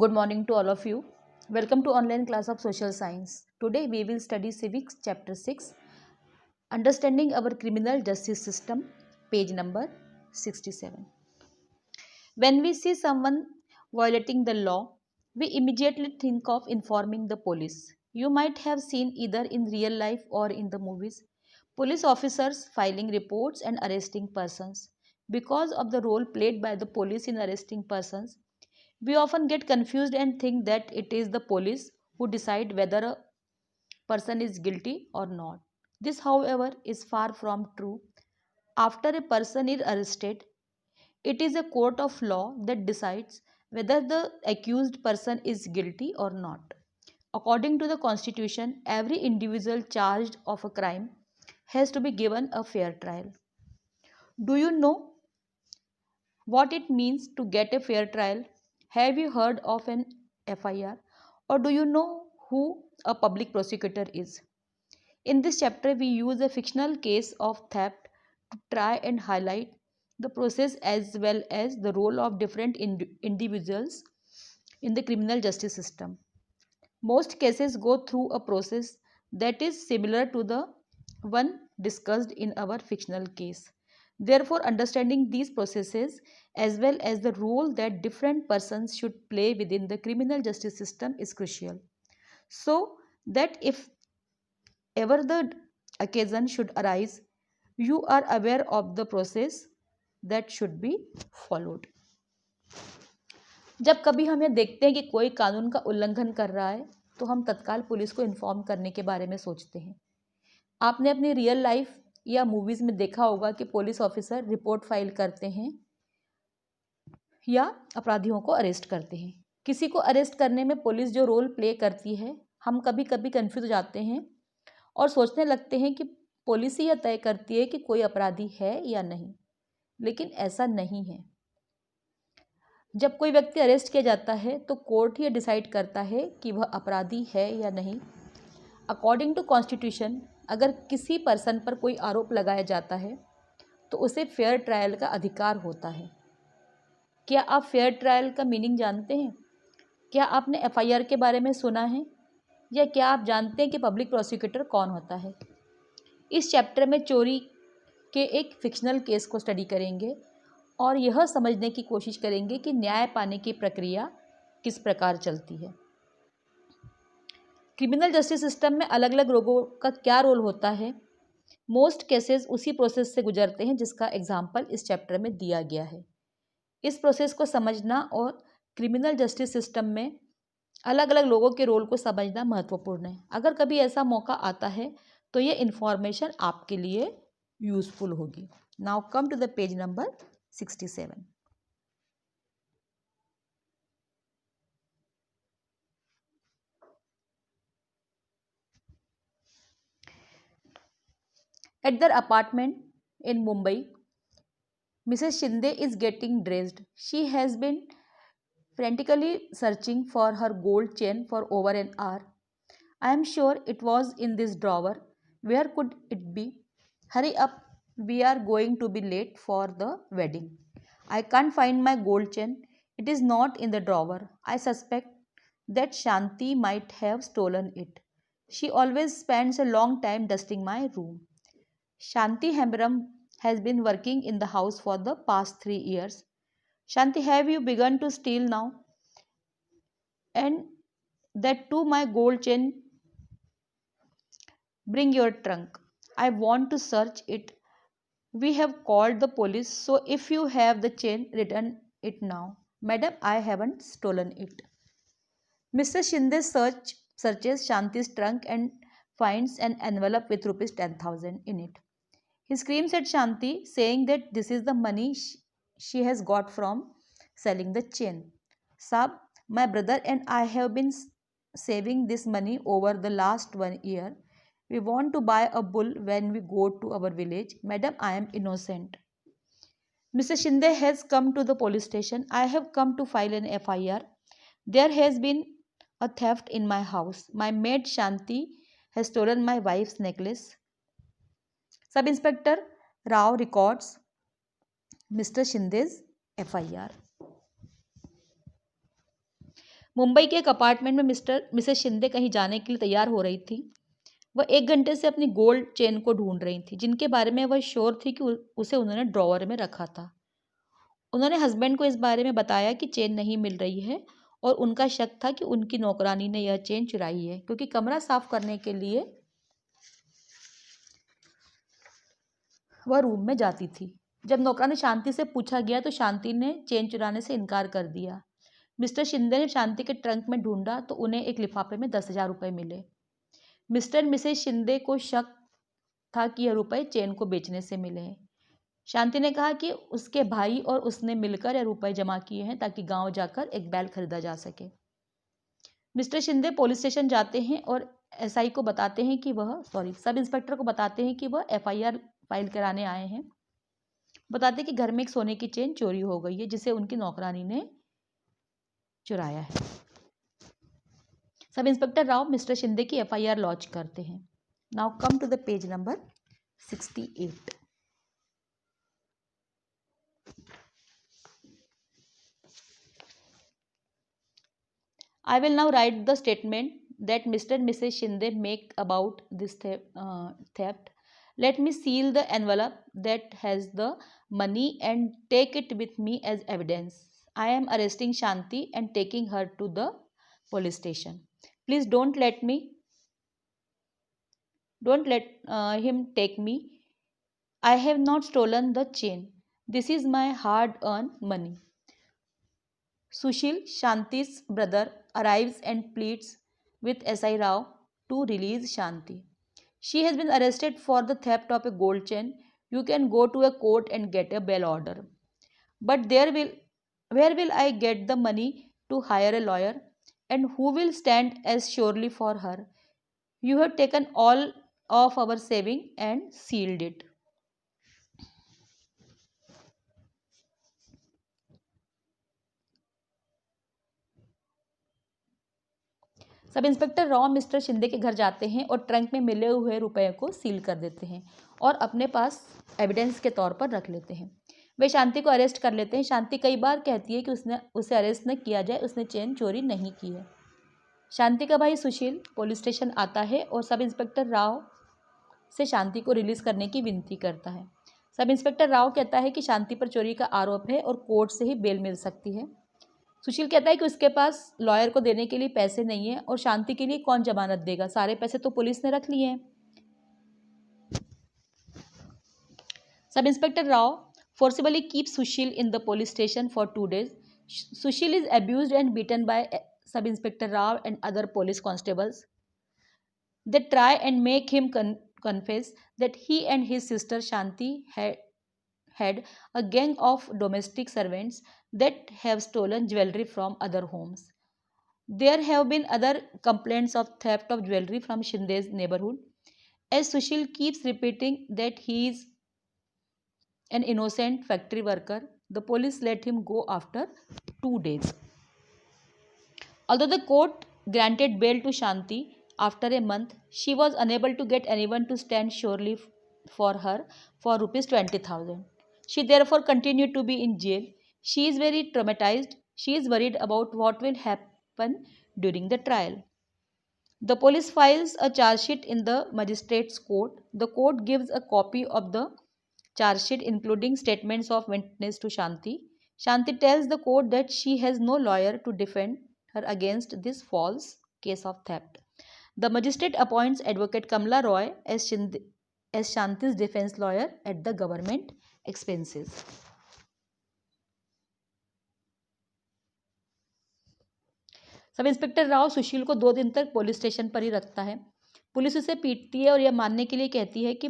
Good morning to all of you. Welcome to online class of social science. Today we will study civics chapter 6, understanding our criminal justice system, page number 67. When we see someone violating the law, we immediately think of informing the police. You might have seen either in real life or in the movies police officers filing reports and arresting persons. Because of the role played by the police in arresting persons, we often get confused and think that it is the police who decide whether a person is guilty or not. This, however, is far from true. After a person is arrested, it is a court of law that decides whether the accused person is guilty or not. According to the Constitution, every individual charged of a crime has to be given a fair trial. Do you know what it means to get a fair trial? Have you heard of an FIR? Or do you know who a public prosecutor is? In this chapter, we use a fictional case of theft to try and highlight the process as well as the role of different individuals in the criminal justice system. Most cases go through a process that is similar to the one discussed in our fictional case. Therefore, understanding these processes as well as the role that different persons should play within the criminal justice system is crucial. So that if ever the occasion should arise, you are aware of the process that should be followed. जब कभी हम यह देखते हैं कि कोई कानून का उल्लंघन कर रहा है तो हम तत्काल पुलिस को इन्फॉर्म करने के बारे में सोचते हैं। आपने अपनी रियल लाइफ या मूवीज में देखा होगा कि पुलिस ऑफिसर रिपोर्ट फाइल करते हैं या अपराधियों को अरेस्ट करते हैं। किसी को अरेस्ट करने में पुलिस जो रोल प्ले करती है, हम कभी कभी कंफ्यूज हो जाते हैं और सोचने लगते हैं कि पुलिस ही यह तय करती है कि कोई अपराधी है या नहीं, लेकिन ऐसा नहीं है। जब कोई व्यक्ति अरेस्ट किया जाता है तो कोर्ट ही डिसाइड करता है कि वह अपराधी है या नहीं। अकॉर्डिंग टू कॉन्स्टिट्यूशन, अगर किसी पर्सन पर कोई आरोप लगाया जाता है तो उसे फेयर ट्रायल का अधिकार होता है। क्या आप फेयर ट्रायल का मीनिंग जानते हैं? क्या आपने FIR के बारे में सुना है? या क्या आप जानते हैं कि पब्लिक प्रोसिक्यूटर कौन होता है? इस चैप्टर में चोरी के एक फिक्शनल केस को स्टडी करेंगे और यह समझने की कोशिश करेंगे कि न्याय पाने की प्रक्रिया किस प्रकार चलती है। क्रिमिनल जस्टिस सिस्टम में अलग अलग लोगों का क्या रोल होता है? मोस्ट केसेस उसी प्रोसेस से गुजरते हैं जिसका एग्जाम्पल इस चैप्टर में दिया गया है। इस प्रोसेस को समझना और क्रिमिनल जस्टिस सिस्टम में अलग अलग लोगों के रोल को समझना महत्वपूर्ण है। अगर कभी ऐसा मौका आता है तो ये इन्फॉर्मेशन आपके लिए यूजफुल होगी। Now come to the page number 67. At their apartment in Mumbai, Mrs. Shinde is getting dressed. She has been frantically searching for her gold chain for over an hour. I am sure it was in this drawer. Where could it be? Hurry up, we are going to be late for the wedding. I can't find my gold chain. It is not in the drawer. I suspect that Shanti might have stolen it. She always spends a long time dusting my room. Shanti Hemram has been working in the house for the past 3 years. Shanti, have you begun to steal now? And that too, my gold chain. Bring your trunk. I want to search it. We have called the police, so if you have the chain, return it now. Madam, I haven't stolen it. Mr. Shinde searches Shanti's trunk and finds an envelope with rupees 10,000 in it. He screams at Shanti, saying that this is the money she has got from selling the chain. Sab, my brother and I have been saving this money over the last 1 year. We want to buy a bull when we go to our village. Madam, I am innocent. Mr. Shinde has come to the police station. I have come to file an FIR. There has been a theft in my house. My maid Shanti has stolen my wife's necklace. Sub Inspector Rao records Mr. Shinde's FIR. Mumbai के एक apartment में Mrs Shinde कहीं जाने के लिए तैयार हो रही थी। वह 1 घंटे से अपनी गोल्ड चेन को ढूंढ रही थी, जिनके बारे में वह श्योर थी कि उसे उन्होंने ड्रॉवर में रखा था। उन्होंने हस्बैंड को इस बारे में बताया कि चेन नहीं मिल रही है और उनका शक था कि उनकी नौकरानी ने यह चेन चुराई है, क्योंकि कमरा साफ करने के लिए वह रूम में जाती थी। जब नौकरानी शांति से पूछा गया तो शांति ने चेन चुराने से इनकार कर दिया। मिस्टर शिंदे ने शांति के ट्रंक में ढूंढा तो उन्हें एक लिफाफे में 10,000 रुपये मिले। मिस्टर मिसेस शिंदे को शक था कि यह रुपए चेन को बेचने से मिले हैं। शांति ने कहा कि उसके भाई और उसने मिलकर यह रुपए जमा किए हैं ताकि गांव जाकर एक बैल खरीदा जा सके। मिस्टर शिंदे पुलिस स्टेशन जाते हैं और एसआई को बताते हैं कि सब इंस्पेक्टर को बताते हैं कि वह एफआईआर फाइल कराने आए हैं। बताते हैं कि घर में एक सोने की चेन चोरी हो गई है, जिसे उनकी नौकरानी ने चुराया है। सब इंस्पेक्टर राव मिस्टर शिंदे की एफआईआर लॉन्च करते हैं। Now come to the page number 68. I will now write the statement that Mr. and Mrs. Shinde make about this theft. Let me seal the envelope that has the money and take it with me as evidence. I am arresting Shanti and taking her to the police station. Please don't let him take me. I have not stolen the chain. This is my hard-earned money. Sushil, Shanti's brother, arrives and pleads with SI Rao to release Shanti. She has been arrested for the theft of a gold chain. You can go to a court and get a bail order. But where will I get the money to hire a lawyer? And who will stand as surely for her? You have taken all of our saving and sealed it. सब inspector Rao mister Shinde के घर जाते हैं और trunk में मिले हुए रुपए को सील कर देते हैं और अपने पास एविडेंस के तौर पर रख लेते हैं। वे शांति को अरेस्ट कर लेते हैं। शांति कई बार कहती है कि उसे अरेस्ट न किया जाए, उसने चेन चोरी नहीं की है। शांति का भाई सुशील पुलिस स्टेशन आता है और सब इंस्पेक्टर राव से शांति को रिलीज करने की विनती करता है। सब इंस्पेक्टर राव कहता है कि शांति पर चोरी का आरोप है और कोर्ट से ही बेल मिल सकती है। सुशील कहता है कि उसके पास लॉयर को देने के लिए पैसे नहीं है और शांति के लिए कौन जमानत देगा, सारे पैसे तो पुलिस ने रख लिए हैं। सब inspector Rao forcibly keeps Sushil in the police station for 2 days. Sushil is abused and beaten by Sub Inspector Rao and other police constables. They try and make him confess that he and his sister Shanti had a gang of domestic servants that have stolen jewelry from other homes. There have been other complaints of theft of jewelry from Shinde's neighborhood. As Sushil keeps repeating that he is an innocent factory worker, the police let him go after 2 days. Although the court granted bail to Shanti after a month, she was unable to get anyone to stand surely for her for rupees 20,000. She therefore continued to be in jail. She is very traumatized. She is worried about what will happen during the trial. The police files a charge sheet in the magistrate's court. The court gives a copy of the charge sheet including statements of witness to Shanti. Shanti tells the court that she has no lawyer to defend her against this false case of theft. The magistrate appoints advocate Kamla Roy as Shanti's defense lawyer at the government expenses. Sub inspector Rao Sushil को 2 दिन तक police station पर ही रखता है। Police उसे पीटती है और यह मानने के लिए कहती है कि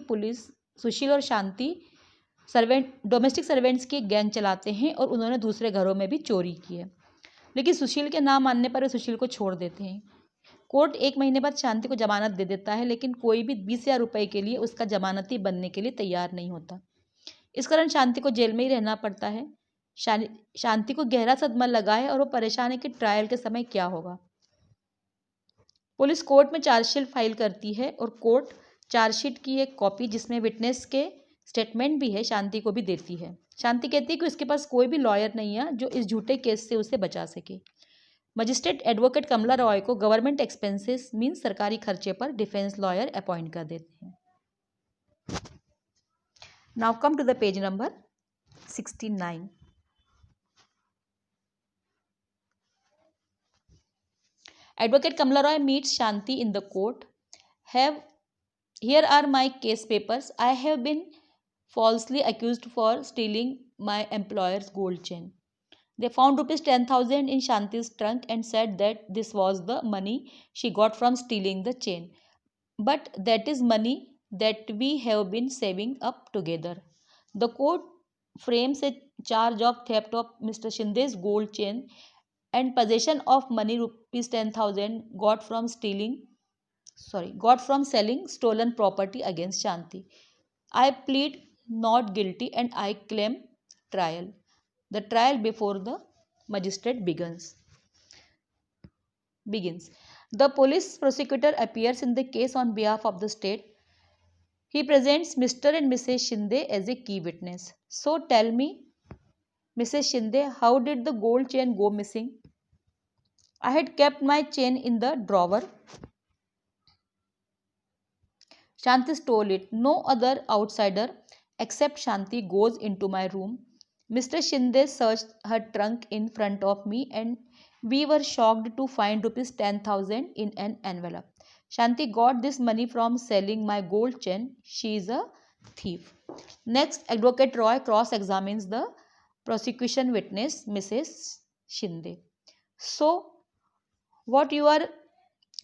सुशील और शांति डोमेस्टिक सर्वेंट्स की गैंग चलाते हैं और उन्होंने दूसरे घरों में भी चोरी की है। लेकिन सुशील के ना मानने पर वे सुशील को छोड़ देते हैं। कोर्ट 1 महीने बाद शांति को जमानत दे देता है, लेकिन कोई भी 20,000 रुपये के लिए उसका जमानती बनने के लिए तैयार नहीं होता। इस कारण शांति को जेल में ही रहना पड़ता है। शांति को गहरा सदमा लगा है और वो परेशान है कि ट्रायल के समय क्या होगा। पुलिस कोर्ट में चार्जशीट फाइल करती है और कोर्ट चार्जशीट की एक कॉपी जिसमें विटनेस के स्टेटमेंट भी है शांति को भी देती है। शांति कहती है कि उसके पास कोई भी लॉयर नहीं है जो इस झूठे केस से उसे बचा सके। मजिस्ट्रेट एडवोकेट कमला रॉय को गवर्नमेंट एक्सपेंसेस मीन्स सरकारी खर्चे पर डिफेंस लॉयर अपॉइंट कर देते हैं. Now come to the page number 69. Advocate Kamala Roy meets Shanti in the court. Here are my case papers. I have been falsely accused for stealing my employer's gold chain. They found rupees 10,000 in Shanti's trunk and said that this was the money she got from stealing the chain. But that is money that we have been saving up together. The court frames a charge of theft of Mr. Shinde's gold chain and possession of money rupees 10,000 got from selling stolen property against Shanti. I plead not guilty and I claim trial. The trial before the magistrate begins. The police prosecutor appears in the case on behalf of the state. He presents Mr. and Mrs. Shinde as a key witness. So tell me, Mrs. Shinde, how did the gold chain go missing? I had kept my chain in the drawer. Shanti stole it. No other outsider except Shanti goes into my room. Mr. Shinde searched her trunk in front of me and we were shocked to find rupees 10,000 in an envelope. Shanti got this money from selling my gold chain. She is a thief. Next, Advocate Roy cross-examines the prosecution witness, Mrs. Shinde. So, what you are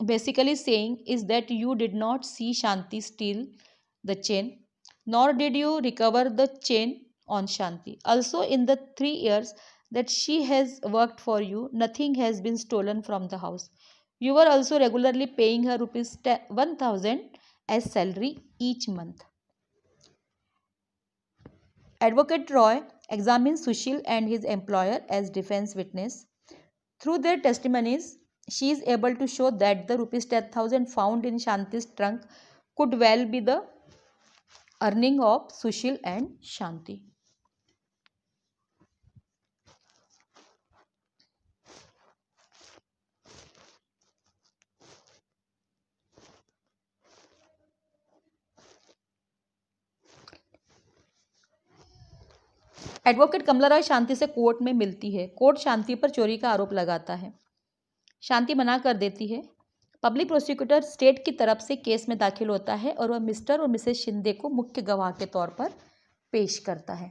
basically saying is that you did not see Shanti steal the chain, nor did you recover the chain on Shanti. Also, in the 3 years that she has worked for you, nothing has been stolen from the house. You were also regularly paying her rupees 1,000 as salary each month. Advocate Roy examines Sushil and his employer as defense witness. Through their testimonies, she is able to show that the rupees 10,000 found in Shanti's trunk could well be the earning of Sushil and Shanti. Advocate Kamala Roy Shanti से court में मिलती है. Court शांति पर चोरी का आरोप लगाता है. शांति मना कर देती है. पब्लिक प्रोसिक्यूटर स्टेट की तरफ से केस में दाखिल होता है और वह मिस्टर और मिसेस शिंदे को मुख्य गवाह के तौर पर पेश करता है.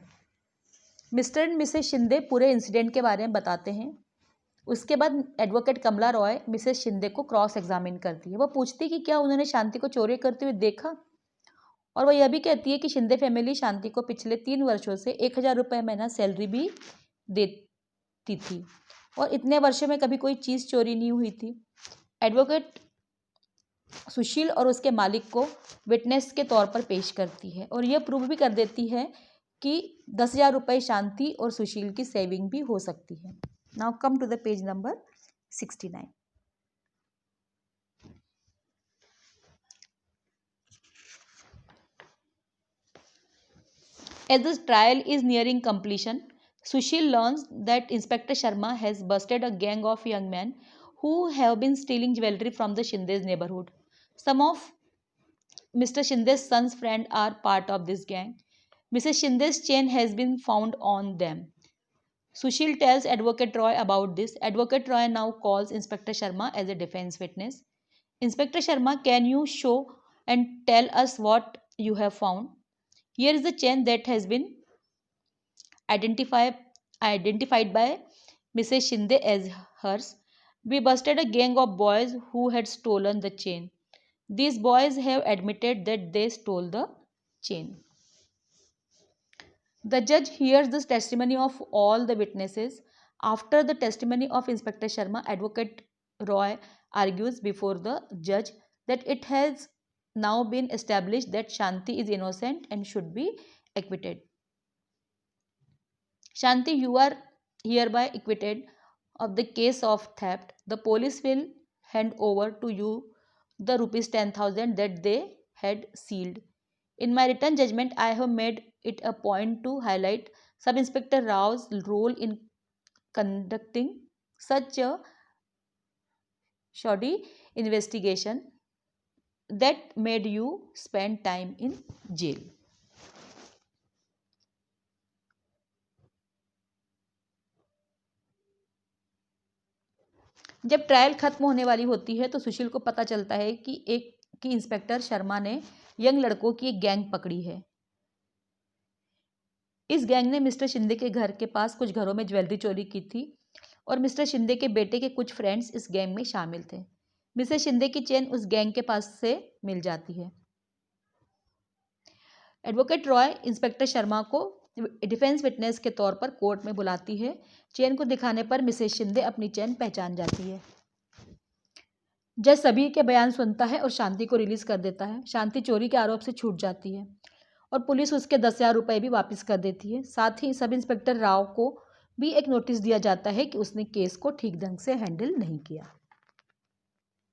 मिस्टर एंड मिसेस शिंदे पूरे इंसिडेंट के बारे में बताते हैं. उसके बाद एडवोकेट कमला रॉय मिसेस शिंदे को क्रॉस एग्जामिन करती है. वह पूछती है कि क्या उन्होंने शांति को चोरी करते हुए देखा, और वह यह भी कहती है कि शिंदे फैमिली शांति को पिछले 3 वर्षों से 1,000 रुपये महीना सैलरी भी देती थी और इतने वर्षों में कभी कोई चीज़ चोरी नहीं हुई थी. एडवोकेट सुशील और उसके मालिक को विटनेस के तौर पर पेश करती है और यह प्रूव भी कर देती है कि 10,000 रुपये शांति और सुशील की सेविंग भी हो सकती है. Now come to the page number 69. As the trial is nearing completion, Sushil learns that Inspector Sharma has busted a gang of young men who have been stealing jewelry from the Shinde's neighborhood. Some of Mr. Shinde's son's friends are part of this gang. Mrs. Shinde's chain has been found on them. Sushil tells Advocate Roy about this. Advocate Roy now calls Inspector Sharma as a defense witness. Inspector Sharma, can you show and tell us what you have found? Here is the chain that has been identified by Mrs. Shinde as hers. We busted a gang of boys who had stolen the chain. These boys have admitted that they stole the chain. The judge hears the testimony of all the witnesses. After the testimony of Inspector Sharma, Advocate Roy argues before the judge that it has now been established that Shanti is innocent and should be acquitted. Shanti, you are hereby acquitted of the case of theft. The police will hand over to you the rupees 10,000 that they had sealed. In my written judgment, I have made it a point to highlight Sub Inspector Rao's role in conducting such a shoddy investigation that made you spend time in jail. जब trial खत्म होने वाली होती है तो सुशील को पता चलता है कि इंस्पेक्टर शर्मा ने यंग लड़कों की एक गैंग पकड़ी है। इस गैंग ने मिस्टर शिंदे के घर के पास कुछ घरों में ज्वेलरी चोरी की थी और मिस्टर शिंदे के बेटे के कुछ फ्रेंड्स इस गैंग में शामिल थे। मिस्टर शिंदे की चेन उस गैंग के पास से मिल जाती है। एडवोकेट रॉय इंस्पेक्टर शर्मा को डिफेंस विटनेस के तौर पर कोर्ट में बुलाती है। चेन को दिखाने पर मिसेस शिंदे अपनी चेन पहचान जाती है। जज सभी के बयान सुनता है और शांति को रिलीज कर देता है। शांति चोरी के आरोप से छूट जाती है और पुलिस उसके 10,000 रुपये भी वापस कर देती है। साथ ही सब इंस्पेक्टर राव को भी एक नोटिस दिया जाता है कि उसने केस को ठीक ढंग से हैंडल नहीं किया।